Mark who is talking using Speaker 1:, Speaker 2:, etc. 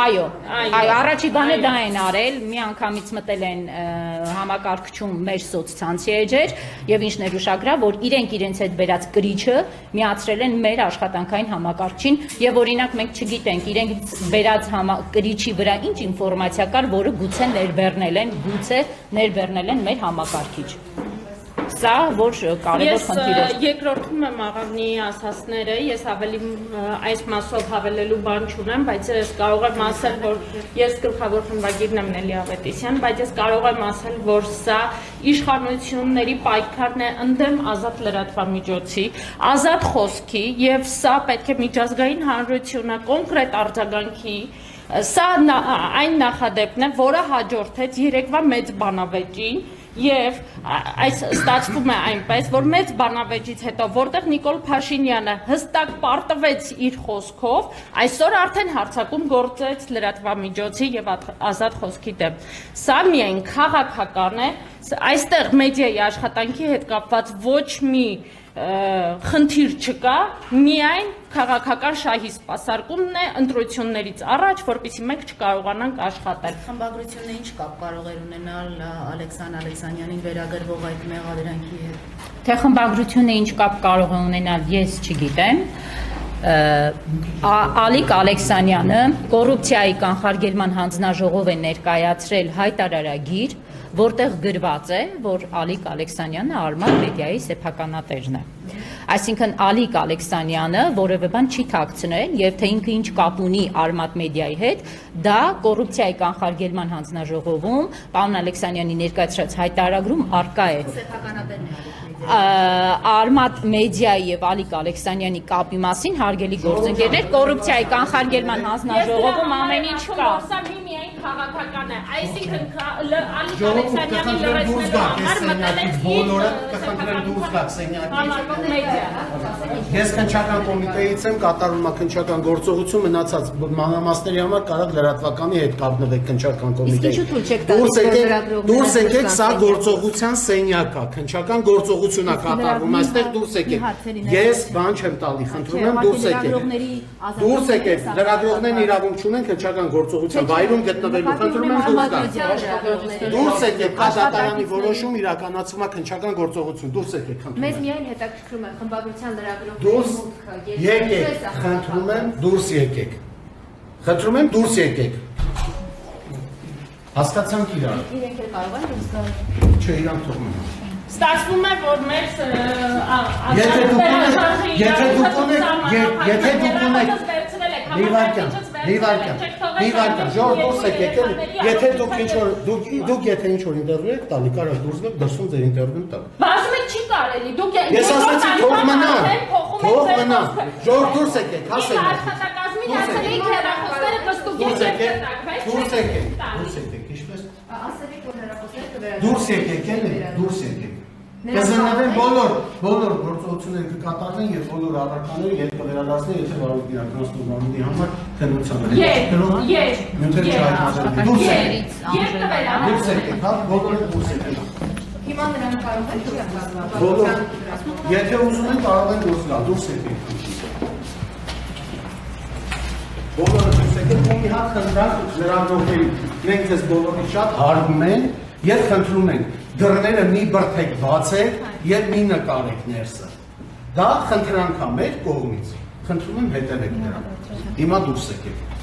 Speaker 1: Այո, առաջի բանը դա են արել, մի անգամից մտել են համակարգչում մեր սոցցանցի էջեր եւ ինչ ներուշագրա, որ իրենք իրենց հետ բերած կրիչը միացրել են մեր աշխատանքային համակարգչին եւ օրինակ մենք չգիտենք իրենք բերած կրիչի վրա ինչ ինֆորմացիա կար, որը գուցե ներբեռնել են մեր համակարգիչ։ Սա որ կարևոր խնդիր է։
Speaker 2: Ես երկրորդում եմ աղավնի ասածները, ես ավելի այս մասով հավելելու բան չունեմ, բայց ես կարող եմ ասել, որ ես գլխավոր խմբագիրն եմ Նելի Ավետիսյան, բայց ես կարող եմ ասել, որ սա իշխանությունների պայքարն է ընդդեմ ազատ լրատվամիջոցի, ազատ խոսքի եւ սա պետք է միջազգային հանրությունը կոնկրետ արձագանքի Սա այն նախադեպն է, որը հաջորդեց երեկվա մեծ բանավեճին եւ այս ստացվում է այնպես, որ մեծ բանավեճից հետո, որտեղ Նիկոլ Փաշինյանը հստակ պարտվեց իր խոսքով, այսօր արդեն հարձակում գործեց լրատվամիջոցի եւ ազատ խոսքի դեմ։ Սա միայն քաղաքական է, այստեղ մեդիայի աշխատանքի հետ կապված ոչ մի խնդիր չկա, միայն քաղաքական շահի սպասարկումն է ընտրություններից առաջ, որպեսզի մենք չկարողանանք աշխատել։
Speaker 3: Խմբագրությունը ինչ կապ կարող էր ունենալ Ալեքսան Ալեքսանյանին վերագրվող այդ մեղադրանքի հետ։
Speaker 1: Թե խմբագրությունը ինչ կապ կարող է ունենալ, ես չգիտեմ։ Ալիկ Ալեքսանյանը կոռուպցիայի կանխարգելման հանձնաժողով է ներկայացրել հայտարարագիր, որտեղ գրված է, որ Ալիկ Ալեքսանյանը Արմատ մեդիայի սեփականատերն է։ Այսինքն Ալիկ Ալեքսանյանը որևէ բան չի թաքցնել եւ թե ինքը ինչ կապ ունի Արմատ մեդիայի հետ, դա կոռուպցիայի կանխարգելման հանձնաժողովում պարոն Ալեքսանյանի ներկայացրած հայտարարագրում արկա է։ Արմատ մեդիայի եւ Ալիկ Ալեքսանյանի կապի մասին հարգելի գործընկերներ, կոռուպցիայի կանխարգելման հանձնաժողովում ամեն ինչ կա։
Speaker 2: Սա միայն քաղաքական է, այսինքն Ալիկ Ալեքսանյանի լրացնելու համար մտել են
Speaker 4: բոլորը կխնդրեմ դուրս գաք սենյակից։ Ես քննչական կոմիտեից եմ, կատարում քննչական գործողություն, մնացած մանրամասների համար կարող լրատվականի հետ կապնվեք քննչական կոմիտեի։ Դուրս եկեք, սա գործողության սենյակ է, քննչական գործողություն է կատարվում, այստեղ դուրս եկեք։ Ես բան չեմ տալի, խնդրում եմ դուրս եկեք։ Դուրս եկեք, լրագրողներն իրավունք չունեն քննչական գործողության վայրում գտնվելու, խնդրում եմ դուրս գաք։ Դուրս եկեք, կա դատարանի որոշում իրականացվում է քննչական գործողություն, դուրս եկեք, խնդրում եմ։
Speaker 3: Մեզ միայն հետաքրքրում է խմբագրության լրագրողների
Speaker 4: Դուրս եկեք, խնդրում եմ դուրս եկեք։ Խնդրում եմ դուրս եկեք։ Հասկացանք իրար։
Speaker 3: Իրենք էլ կարող են դուրս գալ։
Speaker 4: Չէ, իրանք թողնում են։
Speaker 2: Ստացվում է, որ մեր
Speaker 4: ժողովուրդ դուրս եկեք, եթե դուք ինչ-որ ինտերվյու եք տալի, կարող դուրս գաք, դրսում ձեր ինտերվյուն տալ։
Speaker 2: Բազմը չի կարելի, դուք
Speaker 4: Ես ասացի թող մնան, ժողովուրդ դուրս եկեք, հասեք։
Speaker 2: աշխատակազմին ասելիք հեռախոսները կստուգեն
Speaker 4: Դուրս եկեք, ինչպես։
Speaker 3: Ասելիք, որ հեռախոսները կվերագրվեն։
Speaker 4: Դուրս եկեք, դուրս եկեք։ Կզննվեն բոլոր գործողությունները կկատարվեն եւ բոլոր առարկաները ետ կվերադառնեն, եթե վարույթ իրականացնող մարմնի համար քննության դուրս եկեք, հա, բոլորը դուրս եկեք։
Speaker 3: Հիմա նրանք կարող են դուրս գալ։
Speaker 4: Բոլոր, եթե ուզում են կարող են դուրս գալ, դուրս եկեք։ Բոլորը դուրս եկեք, ու մի հատ խնդրանք լրագրողներին, մենք ձեզ բոլորի շատ հարվում ենք եւ խնդրում ենք դռները մի բրդեք բացեք եւ մի նկարեք ներսը։ Դա խնդրանք է մեր կողմից։ Խնդրում եմ հետևեք նրան։ Հիմա դուրս եկեք։